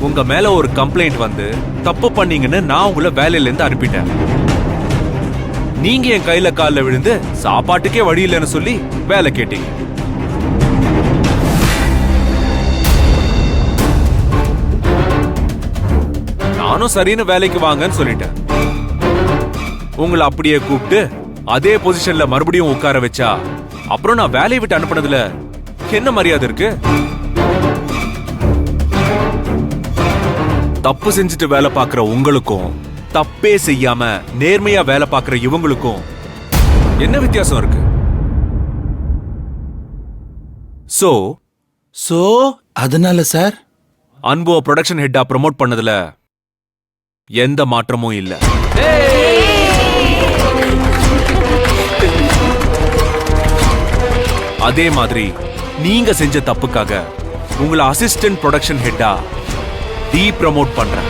உங்க மேல ஒரு கம்ப்ளைண்ட் வந்து தப்பு பண்ணீங்கன்னு நான் உங்களை வேலையில இருந்து அனுப்பிட்டேன். நீங்க என் கையில கால்ல விழுந்து சாப்பாட்டுக்கே வழி இல்லைன்னு சொல்லி வேலை கேட்டீங்க. நானும் சரின்னு வேலைக்கு வாங்கன்னு சொல்லிட்டேன். உங்களை அப்படியே கூப்பிட்டு அதே பொசிஷன்ல மறுபடியும் உட்கார வச்சா அப்புறம் நான் வேலையை விட்டு அனுப்புனதுல என்ன மரியாதை இருக்கு? தப்பு செஞ்சுட்டு வேலை பார்க்கிற உங்களுக்கும் தப்பே செய்யாம நேர்மையா வேலை பார்க்கிற இவங்களுக்கும் என்ன வித்தியாசம் இருக்கு? சோ அதனால சார் அன்புவ ப்ரொடக்ஷன் ஹெட்டா ப்ரமோட் பண்ணதுல எந்த மாற்றமும் இல்ல. அதே மாதிரி நீங்க செஞ்ச தப்புக்காக உங்களை அசிஸ்டன்ட் ப்ரொடக்ஷன் ஹெட்டா டி ப்ரமோட் பண்றேன்.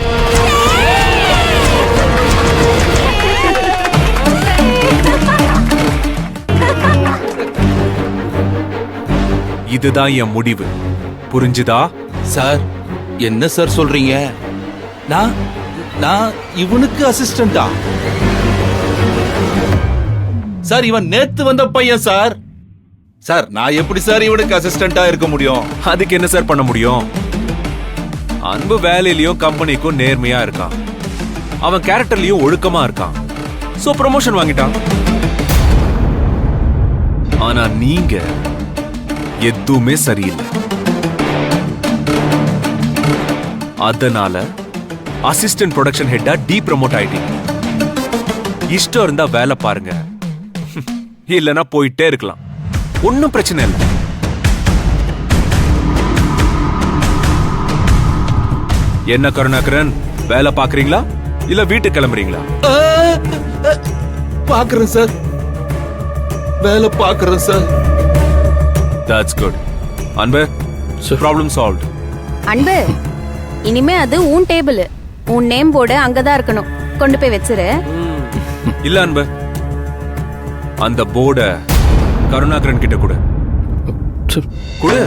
இதுதான் என் முடிவு. புரிஞ்சுதா? சார் என்ன சார் சொல்றீங்க? நான் நான் இவனுக்கு அசிஸ்டண்டா? சார் இவன் நேத்து வந்த பையன் சார். சார் நான் எப்படி சார் இவனுக்கு அசிஸ்டண்டா இருக்க முடியும்? அதுக்கு என்ன சார் பண்ண முடியும்? அன்பு வேலையிலயும் கம்பெனிக்கும் நேர்மையா இருக்கான். அவன் கேரக்டர்லயும் ஒழுக்கமா இருக்கான். சோ ப்ரமோஷன் வாங்கிட்டான். ஆனா நீங்க எதுவுமே சரியில்லை. அதனால அசிஸ்டன்ட் ப்ரொடக்ஷன் ஹெட்டா டி ப்ரமோட் ஆயிட்டீங்க. இஷ்டம் இருந்தா வேலை பாருங்க, இல்லனா போயிட்டே இருக்கலாம். ஒன்னும் பிரச்சனை இல்லை. என்ன கருணாகரன், வேலை பாக்குறீங்களா இல்ல வீட்டுக்கு கிளம்புறீங்களா? பாக்குறேன் சார், வேலை பாக்குறேன் சார். That's good. அன்பு, problem solved. அன்பு, இனிமே அது உன் டேபிள், உன் நேம் போர்டு அங்கதான் இருக்கணும். கொண்டு போய் வச்சிரு. இல்ல அன்பு, அந்த போர்ட கருணாகரன் கிட்ட கொடு. கொடு.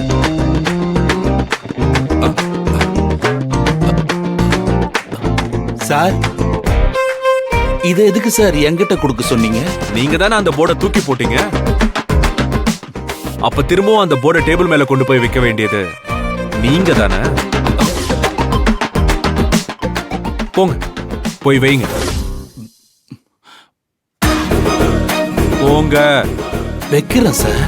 சார் இத எதுக்கு சார் என்கிட்ட கொடுக்க சொன்னீங்க? நீங்க தானே அந்த போர்டை தூக்கி போட்டீங்க. அப்ப திரும்பவும் அந்த போர்டை டேபிள் மேல கொண்டு போய் வைக்க வேண்டியது நீங்க தானே. போங்க, போய் வைங்க. போங்க. வைக்கிறேன் சார்.